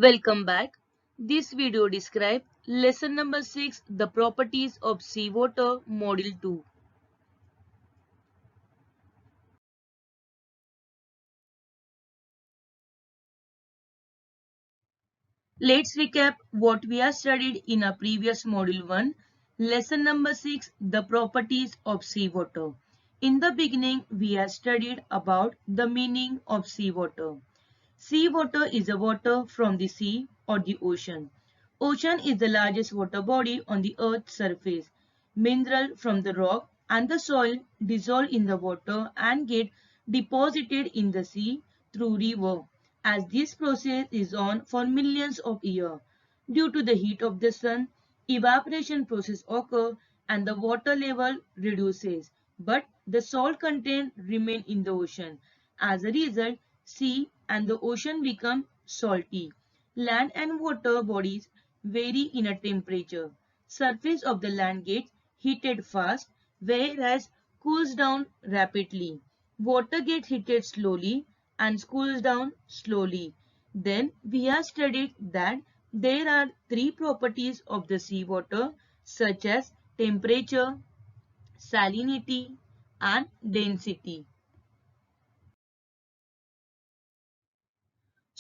Welcome back. This video describes lesson number 6, the properties of seawater, module 2. Let's recap what we have studied in our previous module 1. Lesson number 6, the properties of seawater. In the beginning, we have studied about the meaning of seawater. Seawater is a water from the sea or the ocean. Ocean is the largest water body on the earth's surface. Mineral from the rock and the soil dissolve in the water and get deposited in the sea through river. As this process is on for millions of years, due to the heat of the sun, evaporation process occur and the water level reduces, but the salt content remain in the ocean. As a result, sea and the ocean become salty. Land and water bodies vary in a temperature. Surface of the land gets heated fast, whereas cools down rapidly. Water gets heated slowly and cools down slowly. Then we have studied that there are three properties of the seawater such as temperature, salinity and density.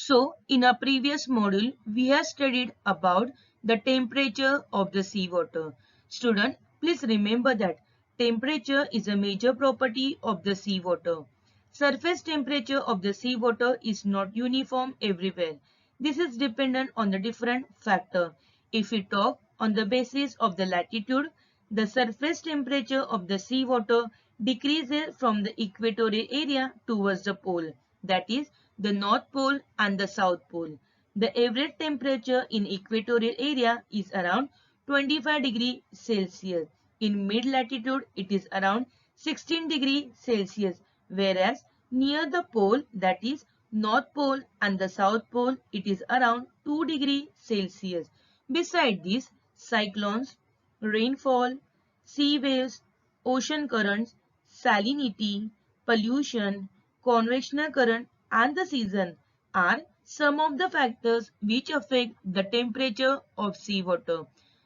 So, in our previous module, we have studied about the temperature of the seawater. Student, please remember that temperature is a major property of the seawater. Surface temperature of the seawater is not uniform everywhere. This is dependent on the different factor. If we talk on the basis of the latitude, the surface temperature of the seawater decreases from the equatorial area towards the pole. That is the North Pole and the South Pole. The average temperature in equatorial area is around 25 degrees Celsius. In mid-latitude, it is around 16 degrees Celsius, whereas near the pole, that is North Pole and the South Pole, it is around 2 degrees Celsius. Beside this, cyclones, rainfall, sea waves, ocean currents, salinity, pollution, convectional current and the season are some of the factors which affect the temperature of seawater.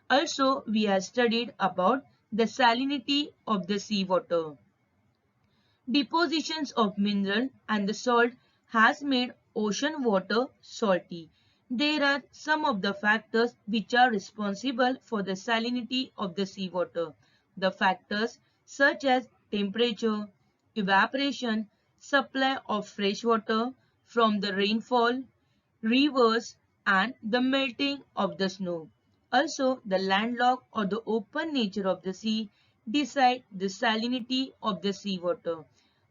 Also, we have studied about the salinity of the seawater. Depositions of mineral and the salt has made ocean water salty. There are some of the factors which are responsible for the salinity of the seawater. The factors such as temperature, evaporation, supply of fresh water from the rainfall, rivers and the melting of the snow. Also, the landlocked or the open nature of the sea decide the salinity of the seawater.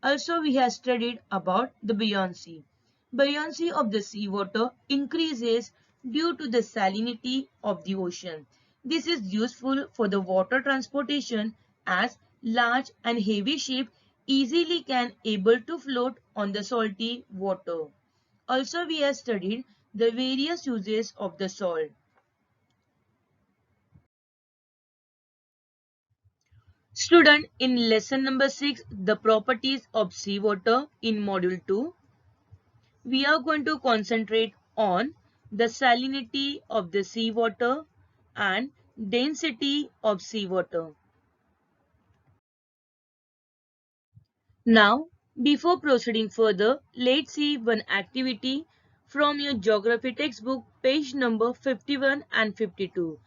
Also, we have studied about the buoyancy. Buoyancy of the seawater increases due to the salinity of the ocean. This is useful for the water transportation as large and heavy ships easily can able to float on the salty water. Also, we have studied the various uses of the salt. Student, in lesson number 6, the properties of seawater in module 2, we are going to concentrate on the salinity of the seawater and density of seawater. Now, before proceeding further, let's see one activity from your geography textbook, page number 51 and 52.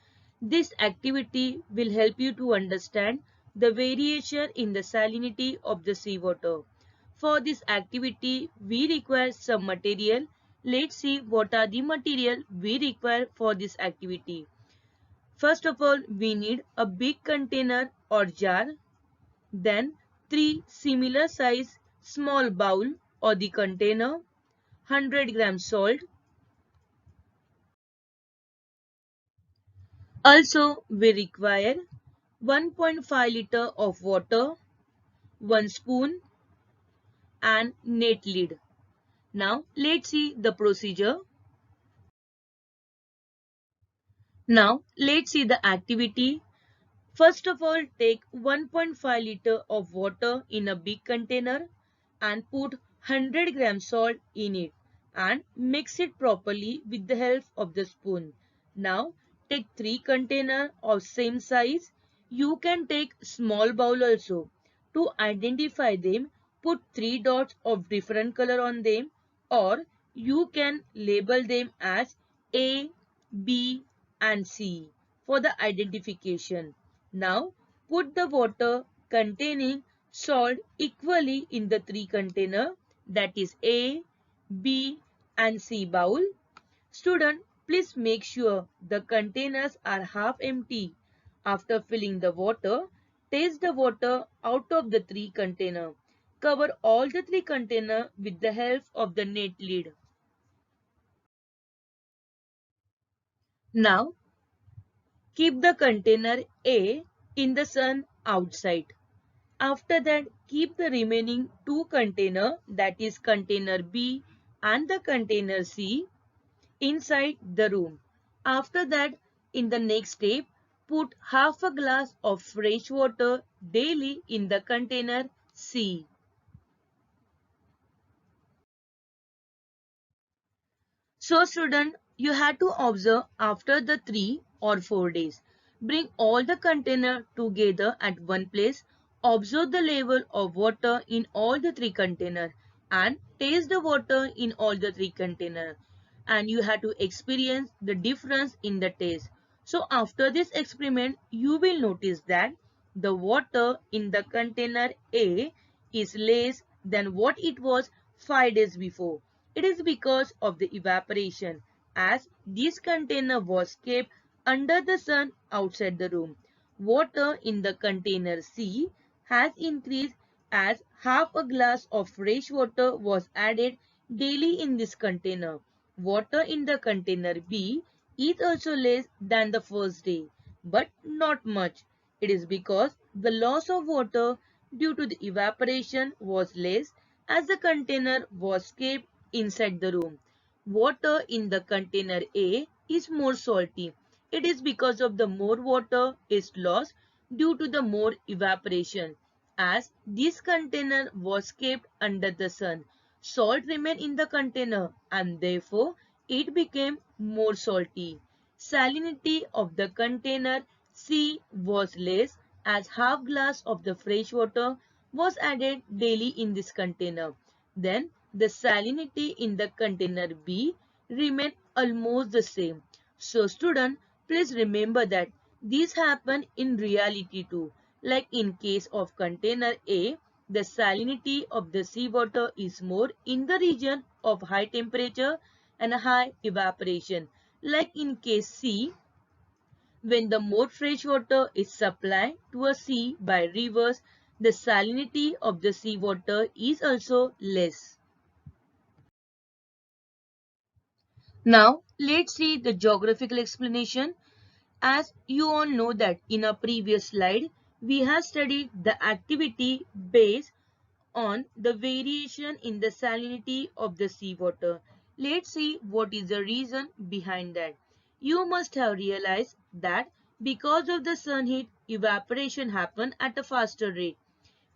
This activity will help you to understand the variation in the salinity of the seawater. For this activity, we require some material. Let's see what are the material we require for this activity. First of all, we need a big container or jar. Then three similar size small bowl or the container, 100 gram salt. Also, we require 1.5 liter of water, 1 spoon and net lid. Now, let's see the procedure. Now, let's see the activity. First of all, take 1.5 liter of water in a big container and put 100 gram salt in it. and mix it properly with the help of the spoon. Now take 3 containers of same size. You can take small bowl also. To identify them, put 3 dots of different color on them, or you can label them as A, B and C for the identification. Now put the water containing salt equally in the 3 container, that is A, B and C bowl. Student, please make sure the containers are half empty. After filling the water, taste the water out of the 3 container. Cover all the 3 container with the help of the net lid. Now keep the container A in the sun outside. After that, keep the remaining 2 container, that is container B and the container C, inside the room. After that, in the next step, put half a glass of fresh water daily in the container C. So student, you have to observe after the 3 or 4 days. Bring all the container together at one place. Observe the level of water in all the 3 container and taste the water in all the 3 container. And you have to experience the difference in the taste. So after this experiment, you will notice that the water in the container A is less than what it was 5 days before. It is because of the evaporation, as this container was kept under the sun outside the room. Water in the container C has increased as half a glass of fresh water was added daily in this container. Water in the container B is also less than the first day, but not much. It is because the loss of water due to the evaporation was less as the container was kept inside the room. Water in the container A is more salty. It is because of the more water is lost due to the more evaporation. As this container was kept under the sun, salt remained in the container and therefore it became more salty. Salinity of the container C was less as half glass of the fresh water was added daily in this container. Then the salinity in the container B remained almost the same. So student, please remember that this happened in reality too. Like in case of container A, the salinity of the seawater is more in the region of high temperature and high evaporation. Like in case C, when the more fresh water is supplied to a sea by rivers, the salinity of the seawater is also less. Now, let's see the geographical explanation. As you all know that in a previous slide, we have studied the activity based on the variation in the salinity of the seawater. Let's see what is the reason behind that. You must have realized that because of the sun heat, evaporation happens at a faster rate.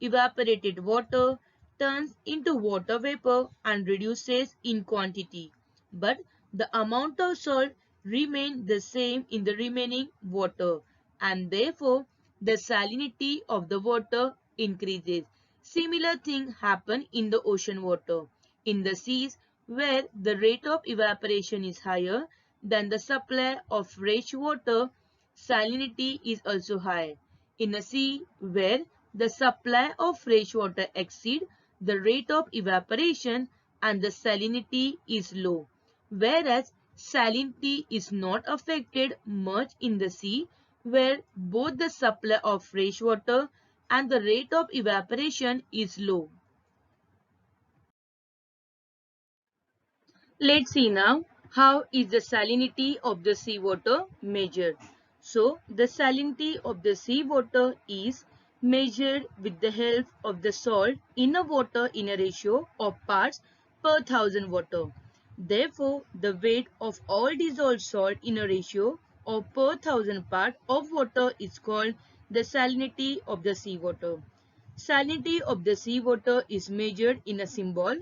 Evaporated water turns into water vapor and reduces in quantity. But the amount of salt remains the same in the remaining water and therefore the salinity of the water increases. Similar thing happen in the ocean water. In the seas where the rate of evaporation is higher than the supply of fresh water, salinity is also high. In a sea where the supply of fresh water exceeds the rate of evaporation and the salinity is low, whereas salinity is not affected much in the sea where both the supply of fresh water and the rate of evaporation is low. Let's see now how is the salinity of the seawater measured. So the salinity of the seawater is measured with the help of the salt in a water in a ratio of parts per thousand water. Therefore, the weight of all dissolved salt in a ratio of per thousand part of water is called the salinity of the seawater. Salinity of the seawater is measured in a symbol.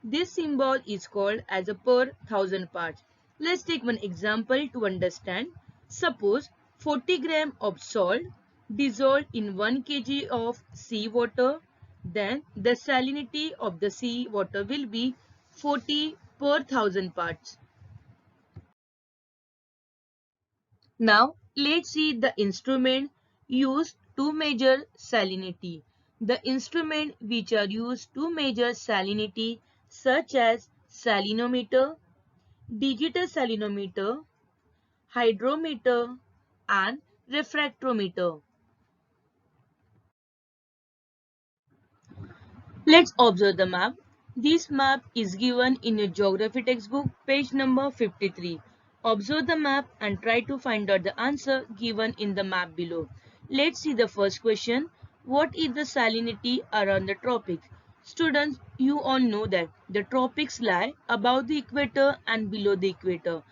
This symbol is called as a per thousand parts. Let's take one example to understand. Suppose 40 gram of salt dissolved in 1 kg of sea water, then the salinity of the sea water will be 40 per thousand parts. Now let's see the instrument used to measure salinity. The instrument which are used to measure salinity such as salinometer, digital salinometer, hydrometer and refractometer. Let's observe the map. This map is given in your geography textbook, page number 53. Observe the map and try to find out the answer given in the map below. Let's see the first question. What is the salinity around the tropics? Students, you all know that the tropics lie above the equator and below the equator.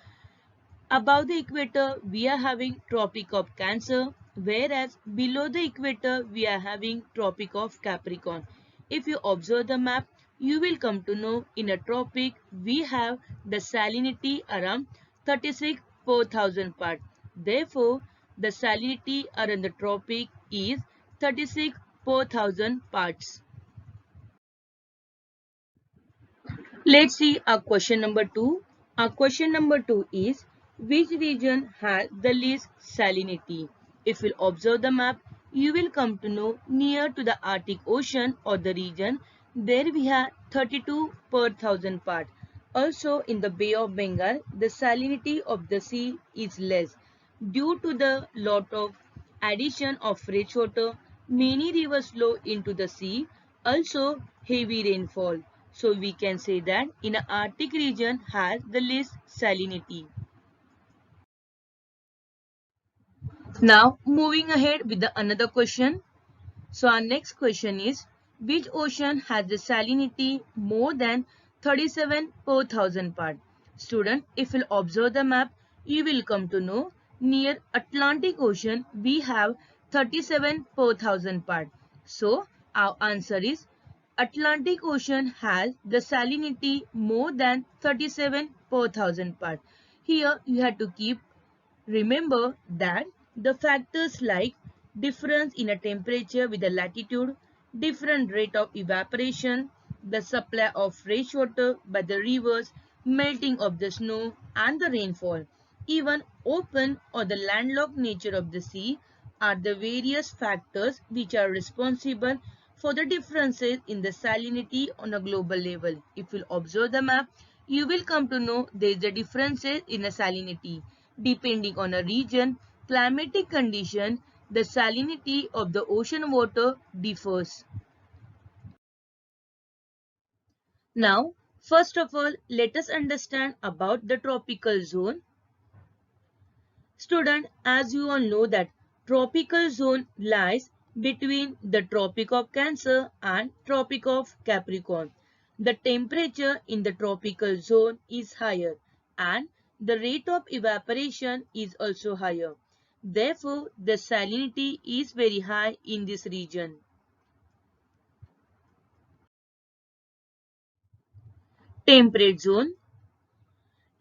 Above the equator, we are having Tropic of Cancer, whereas below the equator, we are having Tropic of Capricorn. If you observe the map, you will come to know in a tropic, we have the salinity around 36 per thousand parts. Therefore, the salinity around the tropic is 36 per thousand parts. Let's see our question number 2. Our question number 2 is which region has the least salinity? If you observe the map, you will come to know near to the Arctic Ocean or the region, there we have 32 per thousand part. Also in the Bay of Bengal, the salinity of the sea is less. Due to the lot of addition of fresh water, many rivers flow into the sea, also heavy rainfall. So we can say that in the Arctic region has the least salinity. Now moving ahead with the another question. So our next question is which ocean has the salinity more than 37 per thousand part? Student, if you observe the map, you will come to know near Atlantic Ocean we have 37 per thousand part. So our answer is Atlantic Ocean has the salinity more than 37 per thousand part. Here you have to keep remember that the factors like difference in a temperature with the latitude, different rate of evaporation, the supply of fresh water by the rivers, melting of the snow and the rainfall, even open or the landlocked nature of the sea are the various factors which are responsible for the differences in the salinity on a global level. If you observe the map, you will come to know there is a differences in the salinity. Depending on a region, climatic condition, the salinity of the ocean water differs. Now, first of all, let us understand about the tropical zone. Student, as you all know that tropical zone lies between the Tropic of Cancer and Tropic of Capricorn. The temperature in the tropical zone is higher and the rate of evaporation is also higher. Therefore, the salinity is very high in this region. Temperate zone.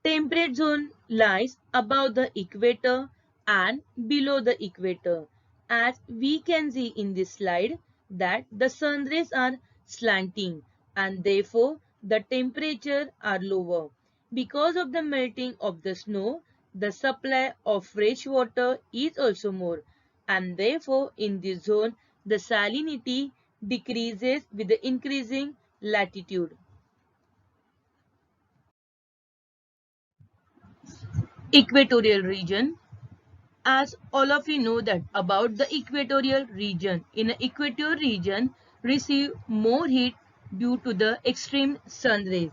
Temperate zone lies above the equator and below the equator. As we can see in this slide that the sun rays are slanting and therefore the temperature are lower. Because of the melting of the snow, the supply of fresh water is also more and therefore in this zone the salinity decreases with the increasing latitude. Equatorial region. As all of you know that about the equatorial region, in the equatorial region receive more heat due to the extreme sun rays.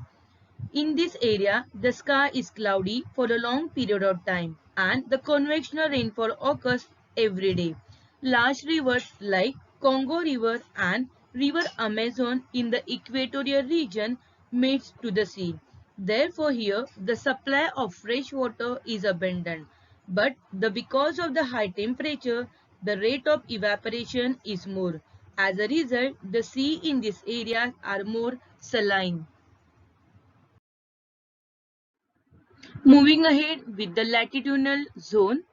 In this area, the sky is cloudy for a long period of time and the convectional rainfall occurs every day. Large rivers like Congo River and River Amazon in the equatorial region meets to the sea. Therefore, here the supply of fresh water is abundant. But because of the high temperature, the rate of evaporation is more. As a result, the sea in this area are more saline. Moving ahead with the latitudinal zone,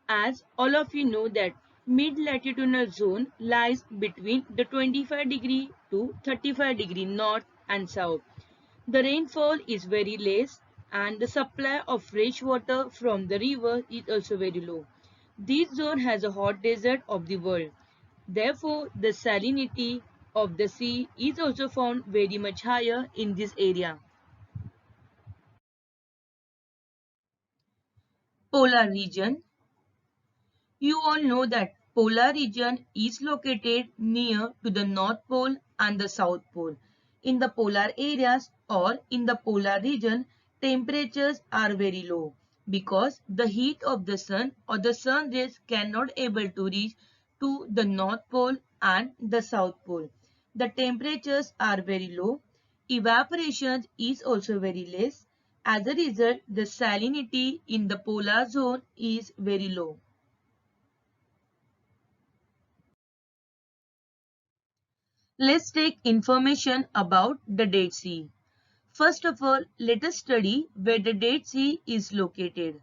as all of you know that mid-latitudinal zone lies between the 25° to 35° north and south. The rainfall is very less and the supply of fresh water from the river is also very low. This zone has a hot desert of the world. Therefore, the salinity of the sea is also found very much higher in this area. Polar region. You all know that polar region is located near to the North Pole and the South Pole. In the polar areas or in the polar region, temperatures are very low because the heat of the sun or the sun rays cannot able to reach to the North Pole and the South Pole. The temperatures are very low. Evaporation is also very less. As a result, the salinity in the polar zone is very low. Let's take information about the Dead Sea. First of all, let us study where the Dead Sea is located.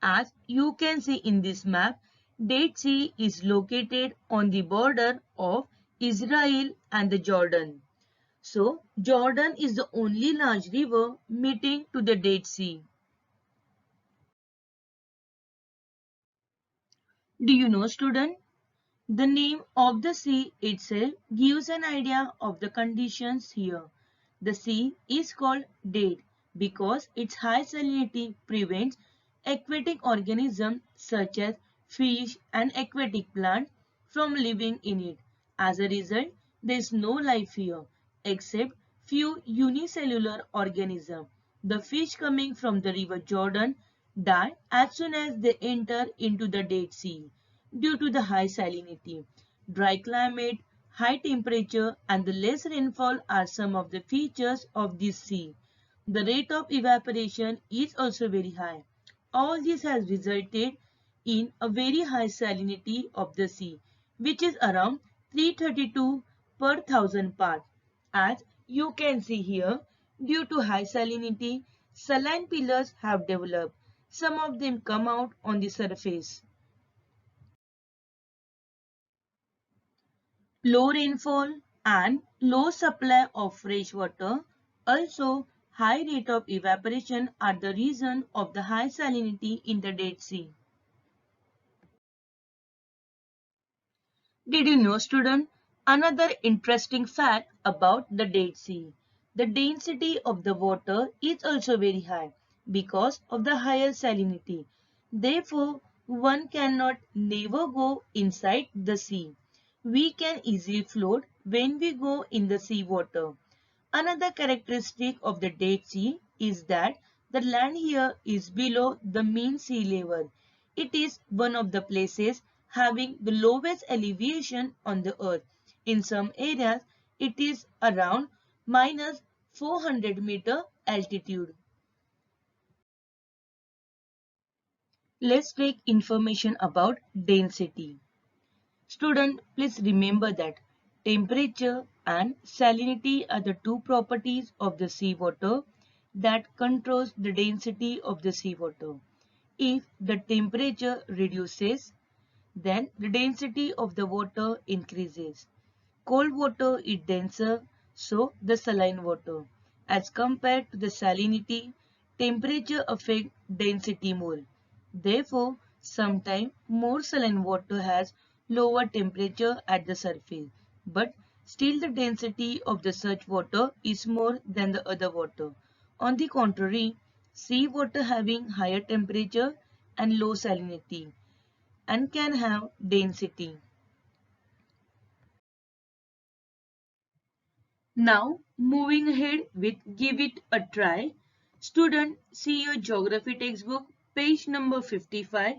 As you can see in this map, Dead Sea is located on the border of Israel and the Jordan. So, Jordan is the only large river meeting to the Dead Sea. Do you know, student? The name of the sea itself gives an idea of the conditions here. The sea is called dead because its high salinity prevents aquatic organisms such as fish and aquatic plants from living in it. As a result, there is no life here except few unicellular organisms. The fish coming from the river Jordan die as soon as they enter into the Dead Sea due to the high salinity. Dry climate, high temperature and the less rainfall are some of the features of this sea. The rate of evaporation is also very high. All this has resulted in a very high salinity of the sea, which is around 332 per thousand parts. As you can see here, due to high salinity, saline pillars have developed. Some of them come out on the surface. Low rainfall and low supply of fresh water, also high rate of evaporation are the reason of the high salinity in the Dead Sea. Did you know, student? Another interesting fact about the Dead Sea. The density of the water is also very high because of the higher salinity. Therefore, one cannot never go inside the sea. We can easily float when we go in the sea water. Another characteristic of the Dead Sea is that the land here is below the mean sea level. It is one of the places having the lowest elevation on the earth. In some areas, it is around minus 400 meter altitude. Let's take information about density. Student, please remember that temperature and salinity are the two properties of the seawater that controls the density of the seawater. If the temperature reduces, then the density of the water increases. Cold water is denser, so the saline water. As compared to the salinity, temperature affects density more. Therefore, sometimes more saline water has lower temperature at the surface, but still the density of the such water is more than the other water. On the contrary, sea water having higher temperature and low salinity and can have density. Now, moving ahead with Give It a Try. Student, see your geography textbook, page number 55,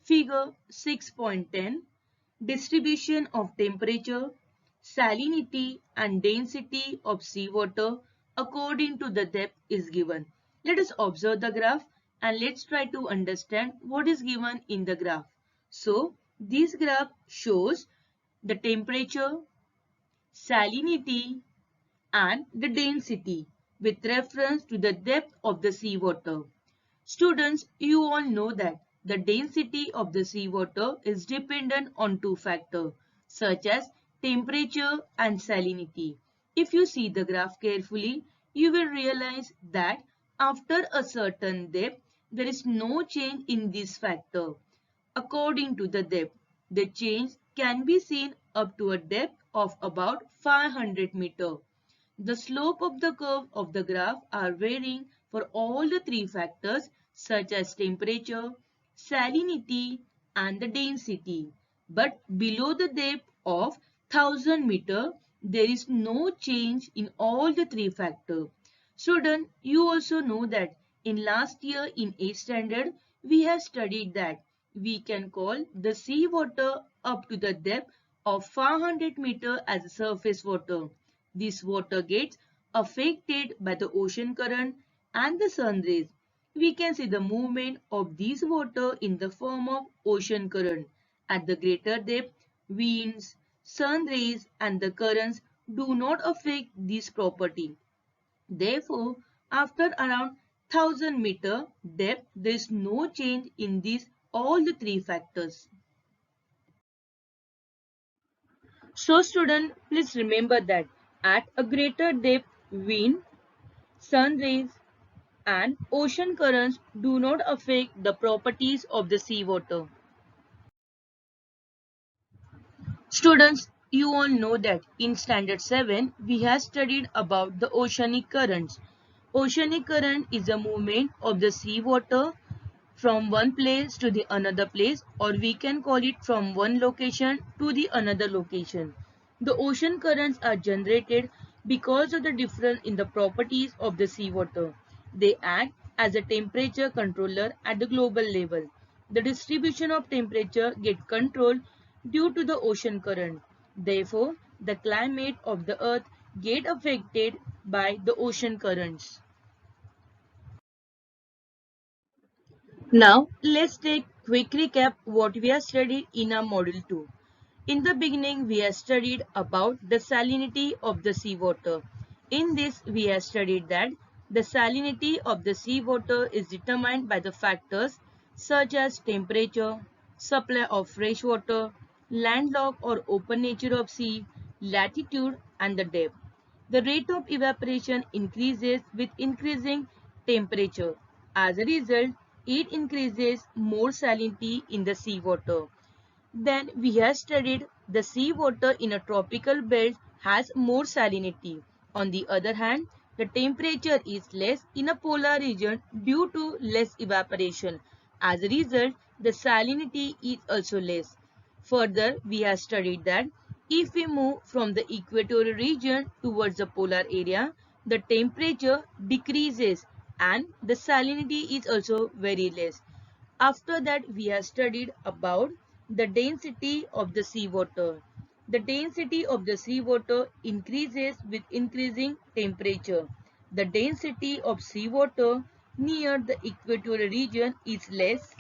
figure 6.10. Distribution of temperature, salinity and density of seawater according to the depth is given. Let us observe the graph and let's try to understand what is given in the graph. So, this graph shows the temperature, salinity and the density with reference to the depth of the seawater. Students, you all know that the density of the seawater is dependent on two factors such as temperature and salinity. If you see the graph carefully, you will realize that after a certain depth, there is no change in this factor. According to the depth, the change can be seen up to a depth of about 500 meter. The slope of the curve of the graph are varying for all the three factors such as temperature, salinity and the density. But below the depth of 1000 meter, there is no change in all the three factors. Student, you also know that in last year in 8th standard, we have studied that we can call the sea water up to the depth of 500 meter as a surface water. This water gets affected by the ocean current and the sun rays. We can see the movement of this water in the form of ocean current. At the greater depth, winds, sun rays and the currents do not affect this property. Therefore, after around 1000 meter depth, there is no change in these all the three factors. So student, please remember that at a greater depth, wind, sun rays and ocean currents do not affect the properties of the seawater. Students, you all know that in standard 7 we have studied about the oceanic currents. Oceanic current is a movement of the seawater from one place to the another place, or we can call it from one location to the another location. The ocean currents are generated because of the difference in the properties of the seawater. They act as a temperature controller at the global level. The distribution of temperature gets controlled due to the ocean current. Therefore, the climate of the earth get affected by the ocean currents. Now, let's take quick recap what we have studied in our module 2. In the beginning, we have studied about the salinity of the seawater. In this, we have studied that the salinity of the seawater is determined by the factors such as temperature, supply of fresh water, landlocked or open nature of sea, latitude and the depth. The rate of evaporation increases with increasing temperature. As a result, it increases more salinity in the seawater. Then we have studied the seawater in a tropical belt has more salinity. On the other hand, the temperature is less in a polar region due to less evaporation. As a result, the salinity is also less. Further, we have studied that if we move from the equatorial region towards the polar area, the temperature decreases and the salinity is also very less. After that, we have studied about the density of the seawater. The density of the seawater increases with increasing temperature. The density of seawater near the equatorial region is less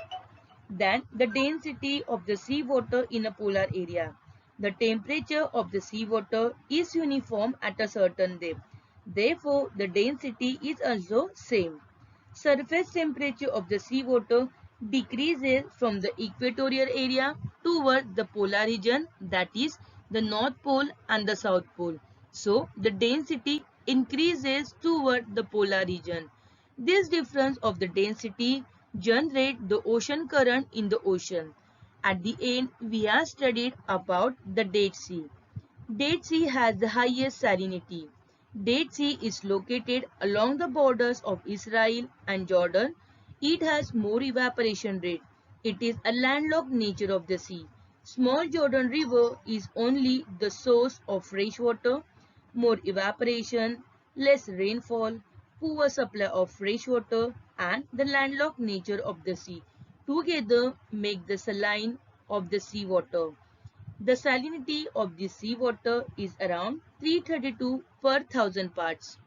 than the density of the seawater in a polar area. The temperature of the seawater is uniform at a certain depth. Therefore, the density is also same. Surface temperature of the seawater decreases from the equatorial area toward the polar region, that is the North Pole and the South Pole. So, the density increases toward the polar region. This difference of the density generates the ocean current in the ocean. At the end, we have studied about the Dead Sea. Dead Sea has the highest salinity. Dead Sea is located along the borders of Israel and Jordan. It has more evaporation rate. It is a landlocked nature of the sea. Small Jordan River is only the source of fresh water, more evaporation, less rainfall, poor supply of fresh water and the landlocked nature of the sea together make the saline of the seawater. The salinity of the seawater is around 332 per thousand parts.